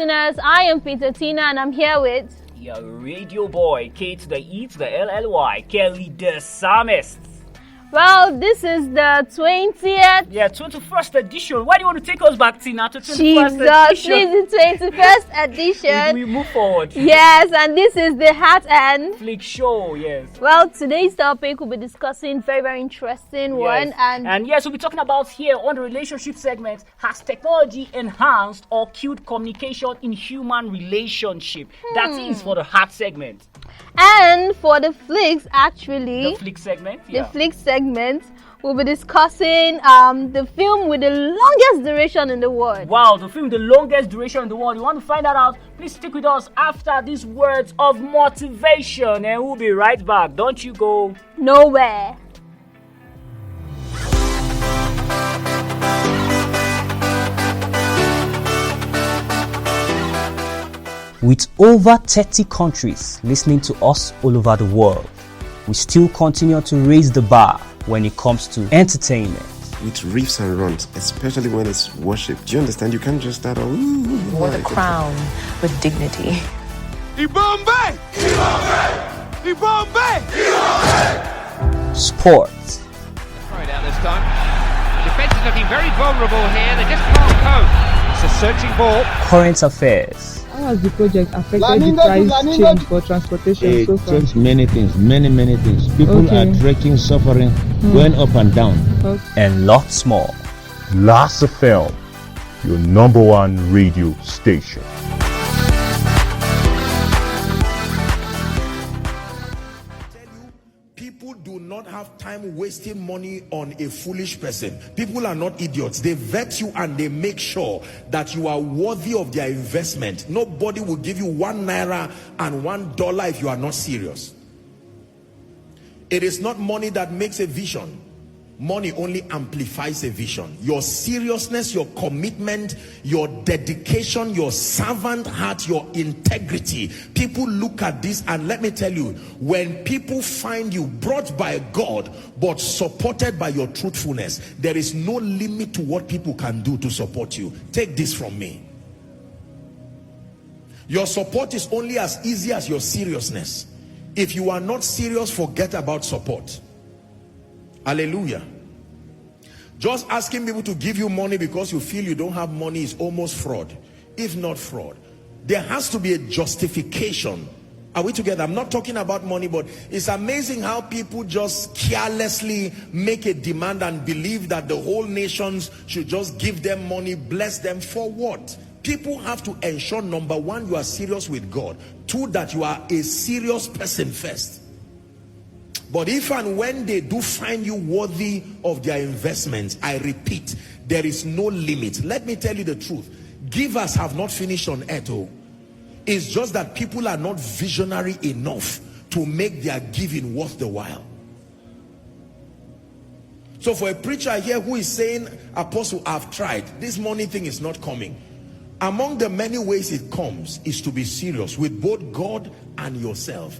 listeners. I am Peter Tina and I'm here with your radio boy, K to the E to the LLY, Kelly the Psalmist. Well, this is the 20th. Yeah, 21st edition. Why do you want to take us back, Tina, to 21st Jesus, edition? this is the 21st edition. We move forward. Yes, and this is the Hat and Flick Show, yes. Well, today's topic we'll be discussing very interesting one. And yes, we'll be talking about here on the relationship segment, has technology enhanced or killed communication in human relationship? That is for the Hat segment. And for the Flicks, actually, the Flick segment, the Flick segment, we'll be discussing the film with the longest duration in the world. Wow, the film with the longest duration in the world. You want to find that out? Please stick with us after these words of motivation, and we'll be right back. Don't you go nowhere. With over 30 countries listening to us all over the world, we still continue to raise the bar when it comes to entertainment. With riffs and runs, especially when it's worship. Do you understand? You can't just start on... Wore the crown with dignity. Ibombe! Ibombe! Ibombe! Ibombe! Sports. Right out this time. The defence is looking very vulnerable here. They just can't cope. It's a searching ball. Current affairs. How has the project affected the price change for transportation so far? It changed many things, many things. People are trekking, suffering, going up and down. And lots more. Last FM, your number one radio station. Have time wasting money on a foolish person. People are not idiots. They vet you and they make sure that you are worthy of their investment. Nobody will give you £1 and $1 if you are not serious. It is not money that makes a vision. Money only amplifies a vision. Your seriousness, your commitment, your dedication, your servant heart, your integrity. People look at this, and let me tell you, when people find you brought by God but supported by your truthfulness, there is no limit to what people can do to support you. Take this from me. Your support is only as easy as your seriousness. If you are not serious, forget about support. Hallelujah. Just asking people to give you money because you feel you don't have money is almost fraud, if not fraud. There has to be a justification. Are we together? I'm not talking about money, but it's amazing how people just carelessly make a demand and believe that the whole nations should just give them money, bless them. For what? People have to ensure, number one, you are serious with God. Two, that you are a serious person first. But if and when they do find you worthy of their investments, I repeat, there is no limit. Let me tell you the truth. Givers have not finished on earth. It's just that people are not visionary enough to make their giving worth the while. So for a preacher here who is saying, Apostle, I've tried, this money thing is not coming. Among the many ways it comes is to be serious with both God and yourself.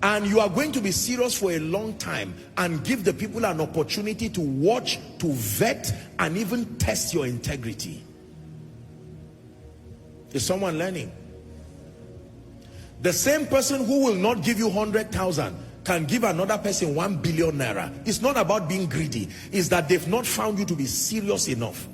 And you are going to be serious for a long time and give the people an opportunity to watch, to vet, and even test your integrity. Is someone learning? The same person who will not give you 100,000 can give another person 1 billion naira. It's not about being greedy. It's that they've not found you to be serious enough.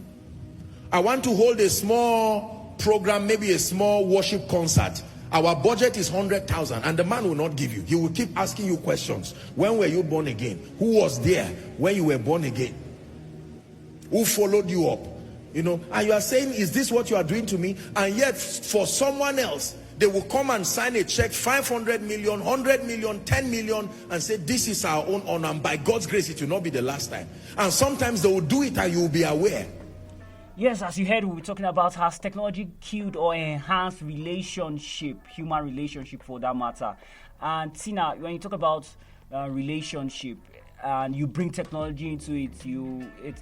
I want to hold a small program, maybe a small worship concert. Our budget is 100,000 and the man will not give you. He will keep asking you questions. When were you born again? Who was there when you were born again? Who followed you up? You know, and you are saying, is this what you are doing to me? And yet for someone else, they will come and sign a check, 500 million, 100 million, 10 million, and say, this is our own honor. And by God's grace, it will not be the last time. And sometimes they will do it and you will be aware. Yes, as you heard, we were talking about has technology killed or enhanced relationship, human relationship for that matter. And Tina, when you talk about relationship and you bring technology into it,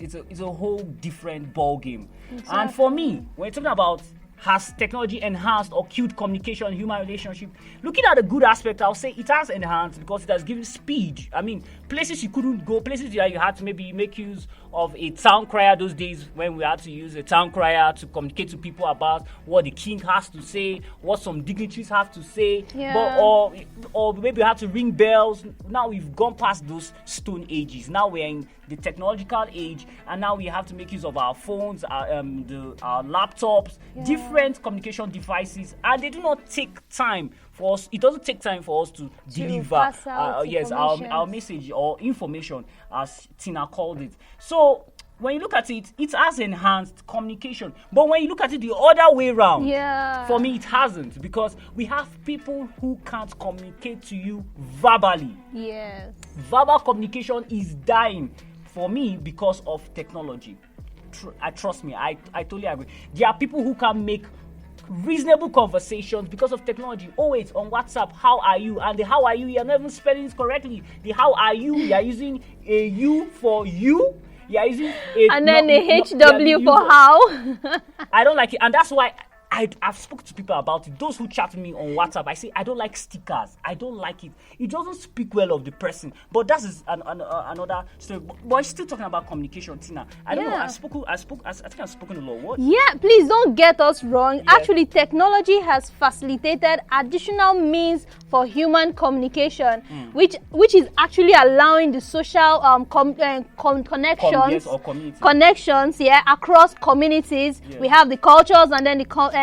it's a whole different ball game. Exactly. And for me, when you're talking about has technology enhanced or killed communication and human relationship? Looking at the good aspect, I'll say it has enhanced because it has given speed. I mean, places you couldn't go, places that you had to maybe make use of a town crier those days when we had to use a town crier to communicate to people about what the king has to say, what some dignitaries have to say, or maybe we had to ring bells. Now we've gone past those stone ages. Now we're in the technological age, and now we have to make use of our phones, our laptops, different communication devices, and they do not take time for us. It doesn't take time for us to deliver our message or information, as Tina called it. So when you look at it, it has enhanced communication. But when you look at it the other way around, for me it hasn't, because we have people who can't communicate to you verbally. Yes. Verbal communication is dying for me because of technology. Trust me, I totally agree. There are people who can make reasonable conversations because of technology. Oh wait, on WhatsApp, how are you? And the how are you, you're not even spelling it correctly. The how are you, you're using a U for you. You're using a and then a HW for how. I don't like it, and that's why I've spoken to people about it. Those who chat me on WhatsApp, I say I don't like stickers. I don't like it. It doesn't speak well of the person. But that is another story. But I'm still talking about communication, Tina. I don't know. I think I've spoken a lot. What? Yeah, please don't get us wrong. Yeah. Actually, technology has facilitated additional means for human communication, which is actually allowing the social connections across communities. Yes. We have the cultures and then the continents.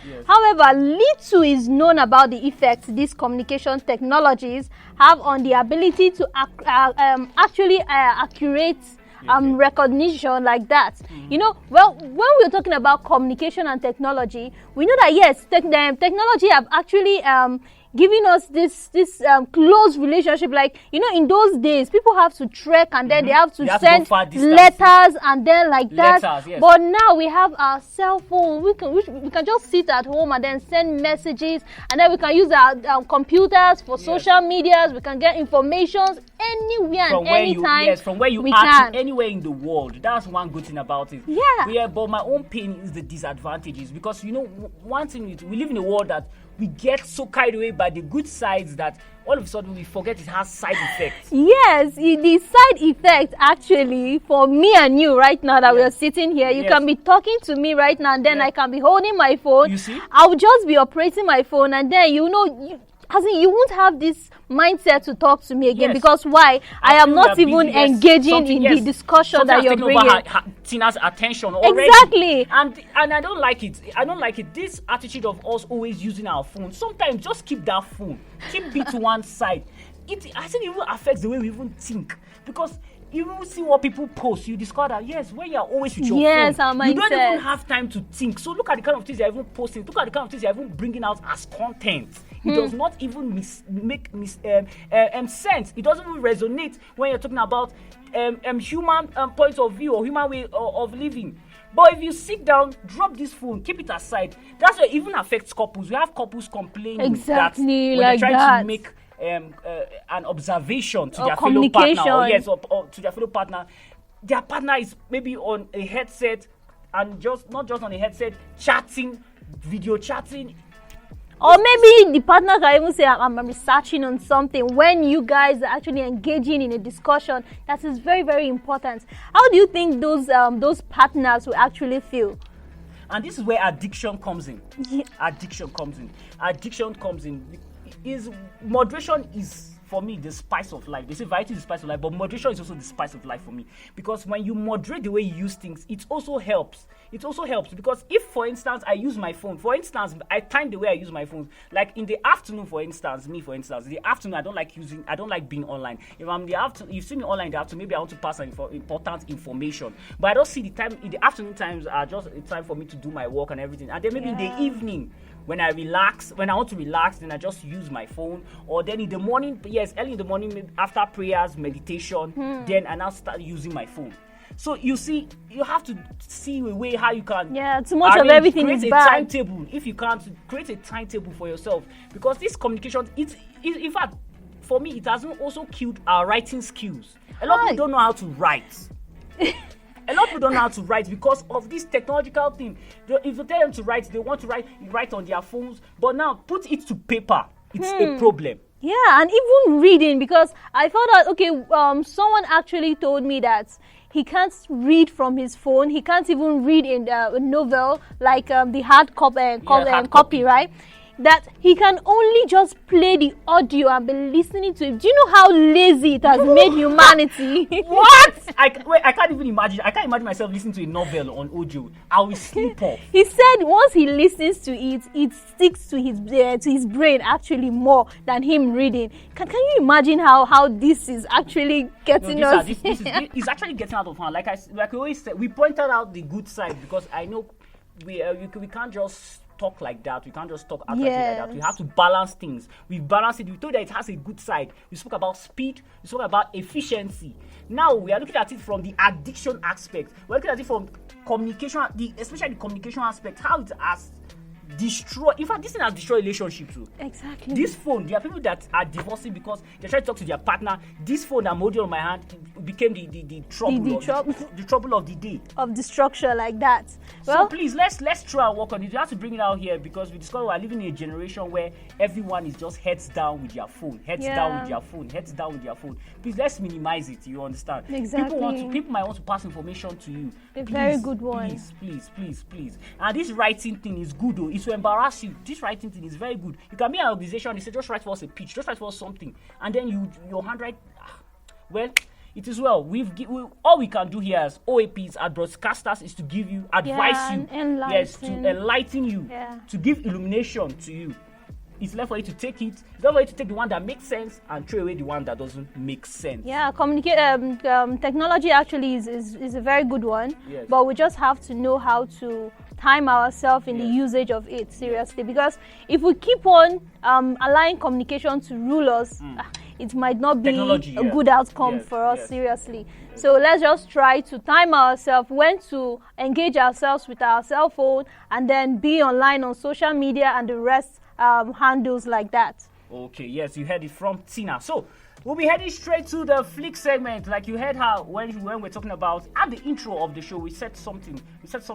Yes. However, little is known about the effects these communication technologies have on the ability to actually accurate recognition like that. You know, well, when we're talking about communication and technology, we know that yes, technology have actually giving us this close relationship. Like, you know, in those days, people have to trek and then they have to send letters and then like that. Yes. But now we have our cell phone. We can just sit at home and then send messages, and then we can use our computers for social medias. We can get information anywhere and anytime. From where you are to anywhere in the world. That's one good thing about it. Yeah. But my own pain is the disadvantages, because you know, one thing is we live in a world that we get so carried away by the good sides that all of a sudden we forget it has side effects. Yes, the side effect actually for me and you right now that we are sitting here, you can be talking to me right now and then I can be holding my phone. You see? I'll just be operating my phone and then you won't have this mindset to talk to me again because why? I am not even engaging in the discussion that you're bringing. Tina's attention already. Exactly. And I don't like it. I don't like it. This attitude of us always using our phone. Sometimes just keep that phone. Keep it to one side. I think it even affects the way we even think, because you will see what people post. You discover that yes, when you're always with your phone, you don't even have time to think. So look at the kind of things you're even posting. Look at the kind of things you're even bringing out as content. It does not even make sense. It doesn't even resonate when you're talking about human point of view or human way of living. But if you sit down, drop this phone, keep it aside. That's why it even affects couples. We have couples complaining that when they're trying to make an observation to their fellow partner, or to their fellow partner, their partner is maybe on a headset and not just on a headset, chatting, video chatting. Or maybe the partner can even say, I'm researching on something, when you guys are actually engaging in a discussion. That is very, very important. How do you think those partners will actually feel? And this is where addiction comes in. Yeah. Addiction comes in. Moderation is, for me, the spice of life. They say variety is the spice of life, but moderation is also the spice of life for me. Because when you moderate the way you use things, it also helps. Because if, for instance, I use my phone, I time the way I use my phone. Like in the afternoon, for instance, the afternoon, I don't like being online. If I'm you see me online in the afternoon, maybe I want to pass important information. But I don't see the time. In the afternoon times are just a time for me to do my work and everything. And then maybe in the evening, when I want to relax, then I just use my phone. Or then in the morning, early in the morning, after prayers, meditation, then I now start using my phone. So you see, you have to see a way how you can. Yeah, too much of everything is bad. Create a timetable. If you can't, create a timetable for yourself. Because this communication, in fact, for me, it has also killed our writing skills. A lot of people don't know how to write. A lot of people don't know how to write because of this technological thing. If you tell them to write, they want to write on their phones. But now, put it to paper. It's a problem. Yeah, and even reading, because I found out, okay, someone actually told me that he can't read from his phone. He can't even read in a novel, like the hard copy, right? That he can only just play the audio and be listening to it. Do you know how lazy it has made humanity? What? I can't even imagine. I can't imagine myself listening to a novel on audio. I will sleep off. He said once he listens to it, it sticks to his brain actually more than him reading. Can you imagine how this is actually getting us? It's actually getting out of hand. Like we always said, we pointed out the good side because I know we can't just talk like that. We can't just talk like that. We have to balance things. We've balanced it. We told that it has a good side. We spoke about speed. We spoke about efficiency. Now we are looking at it from the addiction aspect. We're looking at it from communication, especially the communication aspect, how it has destroyed. In fact, this thing has destroyed relationship too. Exactly. This phone, there are people that are divorcing because they try to talk to their partner. This phone I'm holding on my hand became the trouble of the day. Of destruction like that. So please, let's try and work on it. You have to bring it out here because we discover we're living in a generation where everyone is just heads down with their phone. Heads down with their phone. Please, let's minimize it. You understand? Exactly. People might want to pass information to you. Very good one. Please. And this writing thing is good though. It's to embarrass you. This writing thing is very good. You can be an organization, they say just write for us a pitch, just write for us something, and then your handwrite. Well, it is well. All we can do here as OAPs, as broadcasters, is to give you advice, to enlighten you, to give illumination to you. It's left for you to take it. It's left for you to take the one that makes sense and throw away the one that doesn't make sense. Yeah, technology actually is a very good one, but we just have to know how to time ourselves in the usage of it seriously. Because if we keep on allowing communication to rule us, it might not be a good outcome for us seriously. So let's just try to time ourselves when to engage ourselves with our cell phone and then be online on social media and the rest handles like that. Okay, yes, you heard it from Tina. So we'll be heading straight to the flick segment. Like you heard how when we're talking about at the intro of the show, we said something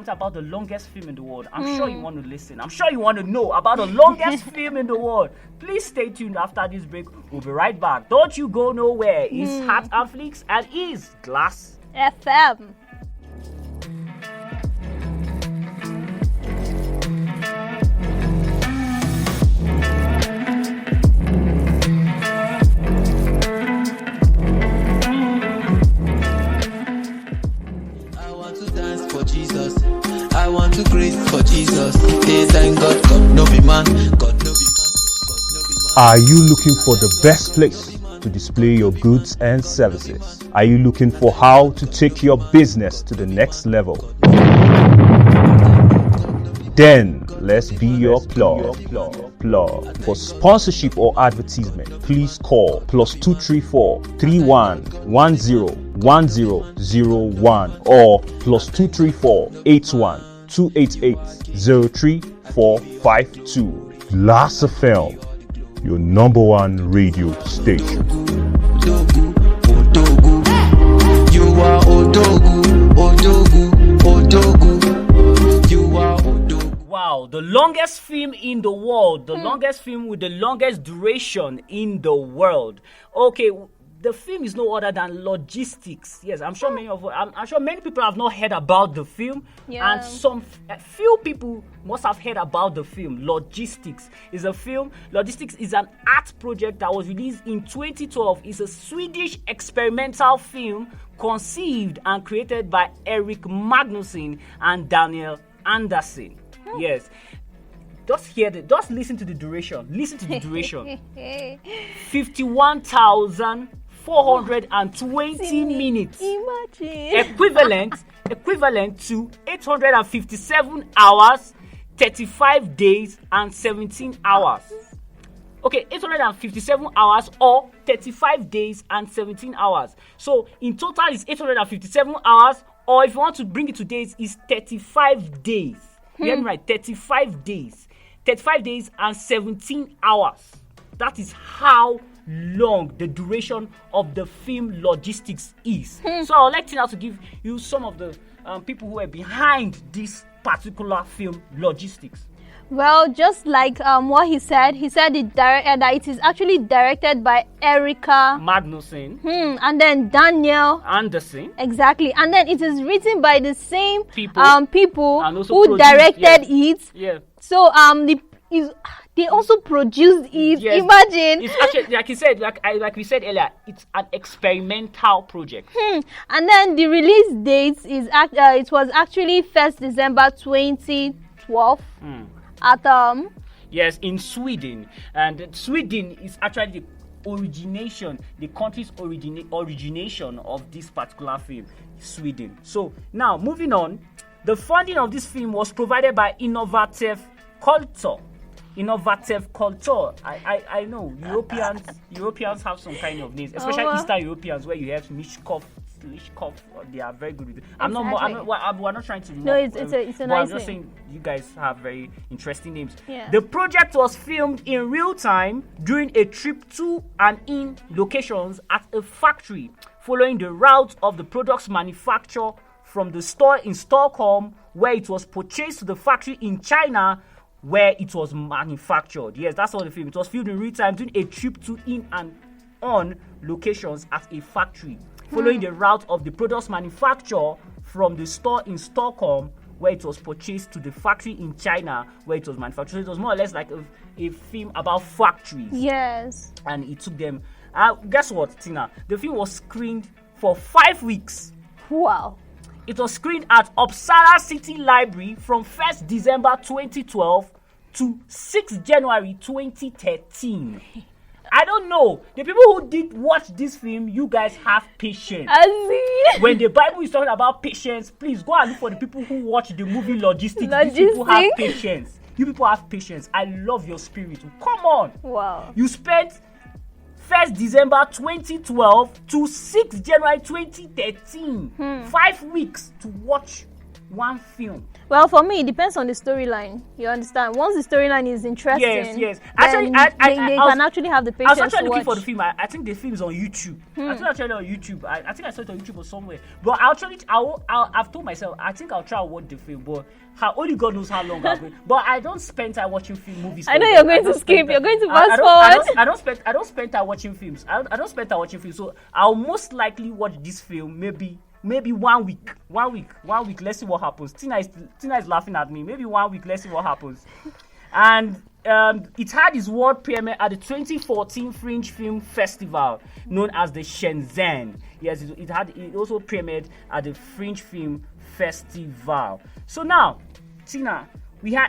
about the longest film in the world. I'm sure you want to listen. I'm sure you want to know about the longest film in the world. Please stay tuned after this break. We'll be right back. Don't you go nowhere. It's Hat and Flicks and is Glass FM. I want to grace for Jesus. They thank God, God no be man, God no be man, God no be man. Are you looking for the best place to display your goods and services? Are you looking for how to take your business to the next level? Then let's be your plug. For sponsorship or advertisement, please call +234 3110 1001 or +234 81 288 03452. Glass FM, your #1 radio station. You are Odogu. You are Odogu. Wow, the longest film in the world, the longest film with the longest duration in the world. Okay, the film is no other than Logistics. Yes, I'm sure many people have not heard about the film, and few people must have heard about the film. Logistics is a film. Logistics is an art project that was released in 2012. It's a Swedish experimental film conceived and created by Eric Magnusson and Daniel Andersson. Yes. Just listen to the duration. 51,420 minutes. Imagine. Equivalent to 857 hours, 35 days, and 17 hours. Okay, 857 hours or 35 days and 17 hours. So in total, it's 857 hours, or if you want to bring it to days, it's 35 days. You heard me right? 35 days. 35 days and 17 hours. That is how long the duration of the film logistics is. So I would like Tina to give you some of the people who are behind this particular film logistics. Well, just like what he said that it is actually directed by Erika Magnussen, and then Daniel Anderson. Exactly, and then it is written by the same people who produced, directed it. Yeah. So they also produced it. Yes. Imagine. It's actually, like you said, like we said earlier, it's an experimental project. And then the release date is it was actually 1st December 2012 at yes, in Sweden. And Sweden is actually the country's origination of this particular film, Sweden. So now moving on, the funding of this film was provided by Innovative Culture. I know Europeans have some kind of names, especially Eastern Europeans, where you have Mishkov. They are very good with it. We're not trying to. No, it's a nice I'm just saying you guys have very interesting names. Yeah. The project was filmed in real time during a trip to and in locations at a factory, following the route of the product's manufacture from the store in Stockholm, where it was purchased, to the factory in China, where it was manufactured. Yes, that's all the film. It was filmed in real time during a trip to in and on locations at a factory, following the route of the product's manufacture from the store in Stockholm, where it was purchased, to the factory in China, where it was manufactured. So it was more or less like a film about factories. Yes. And it took them. Guess what, Tina? The film was screened for 5 weeks. Wow. It was screened at Uppsala City Library from 1st December 2012 to 6th January 2013. I don't know. The people who did watch this film, you guys have patience. When the Bible is talking about patience, please go and look for the people who watch the movie Logistics. These people have patience. You people have patience. I love your spirit. Come on. Wow. You spent 1st December 2012 to 6th January 2013. 5 weeks to watch one film. Well, for me, it depends on the storyline. You understand? Once the storyline is interesting, yes. Actually, they can actually have the patience. I was actually to looking watch. for the film. I think the film is on YouTube. I think actually on YouTube. I think I saw it on YouTube or somewhere. But I've told myself I think I'll try to watch the film. But only God knows how long I'll wait. But I don't spend time watching movies. I know you're going to skip. You're going to fast forward. I don't spend time watching films. I don't spend time watching films. So I'll most likely watch this film maybe 1 week. 1 week. Let's see what happens. Tina is laughing at me. Maybe 1 week. Let's see what happens. And it had its world premiere at the 2014 Fringe Film Festival, known as the Shenzhen. Yes, it also premiered at the Fringe Film Festival. So now, Tina,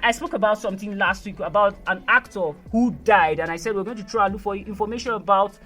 I spoke about something last week about an actor who died, and I said we're going to try and look for information about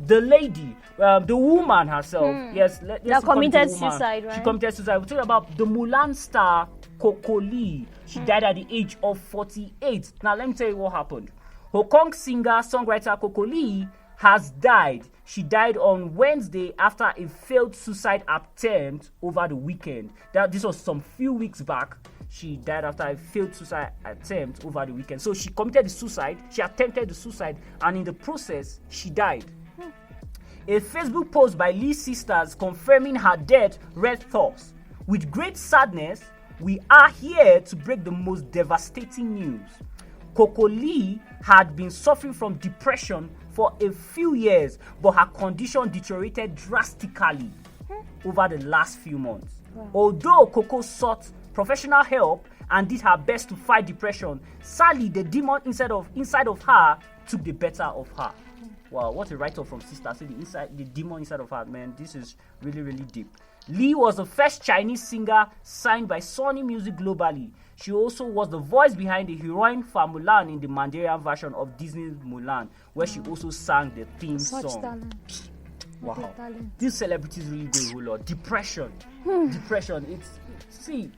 the lady, the woman herself. Yes, let's committed suicide, right? She committed suicide. We're talking about the Mulan star Coco Lee. She died at the age of 48. Now let me tell you what happened. Hong Kong singer-songwriter Coco Lee has died. She died on Wednesday after a failed suicide attempt over the weekend. This was some few weeks back. She died after a failed suicide attempt over the weekend. So she committed the suicide. She attempted the suicide, and in the process, she died. A Facebook post by Lee's sisters confirming her death read thus: "With great sadness, we are here to break the most devastating news. Coco Lee had been suffering from depression for a few years, but her condition deteriorated drastically over the last few months. Wow. Although Coco sought professional help and did her best to fight depression, sadly the demon inside of her took the better of her." Wow, what a write-up from sister. See the demon inside of her, man. This is really, really deep. Lee was the first Chinese singer signed by Sony Music globally. She also was the voice behind the heroine for Mulan in the Mandarin version of Disney's Mulan, where she also sang the theme song. Wow, these celebrities really go a whole lot. Depression. See,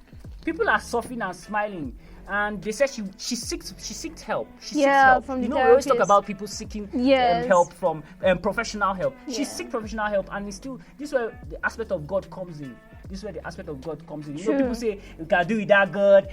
people are suffering and smiling. And they said she seeked help. She seeks help. From the we always talk about people seeking help from professional help. Yeah. She seeks professional help, and it's still this is where the aspect of God comes in. this is where the aspect of God comes in. You know, people say you can do without God.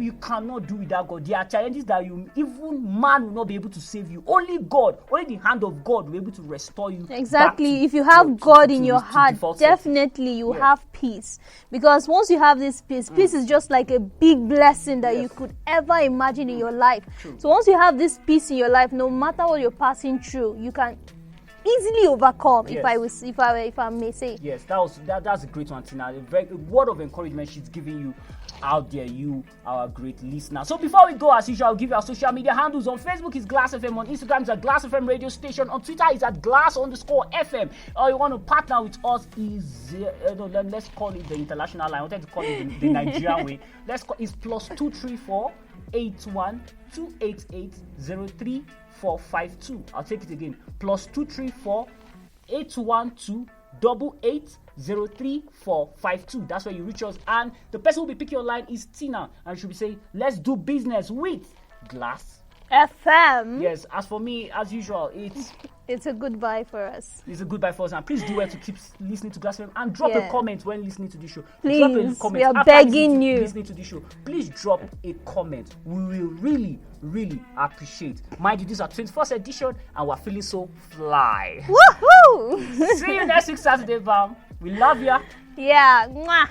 You cannot do without God. There are challenges that even man will not be able to save you. Only God, only the hand of God will be able to restore you. Exactly. If you have God in your heart, definitely you have peace. Because once you have this peace, peace is just like a big blessing that you could ever imagine in your life. So once you have this peace in your life, no matter what you're passing through, you can easily overcome. If I may say. Yes, that's a great one, Tina. A word of encouragement she's giving you out there, you our great listener. So before we go, as usual, I'll give you our social media handles. On Facebook is Glass FM, on Instagram is at Glass FM Radio Station, on Twitter is at Glass_FM. Or you want to partner with us is let's call it the international line. I wanted to call it the Nigerian way. It's +234 81 288 03452. I'll take it again. +234 812 88 03452. That's where you reach us, and the person who will be picking your line is Tina, and she'll be saying, let's do business with Glass FM. Yes, as for me, as usual, it's a goodbye for us. It's a goodbye for us, and please do well to keep listening to Glass FM and drop a comment when listening to the show. Please, drop a comment. We are begging you. Listening to the show, please drop a comment. We will really, really appreciate. Mind you, this is our 21st edition, and we're feeling so fly. Woohoo! See you next week Saturday, Bam. We love ya. Yeah. Mwah.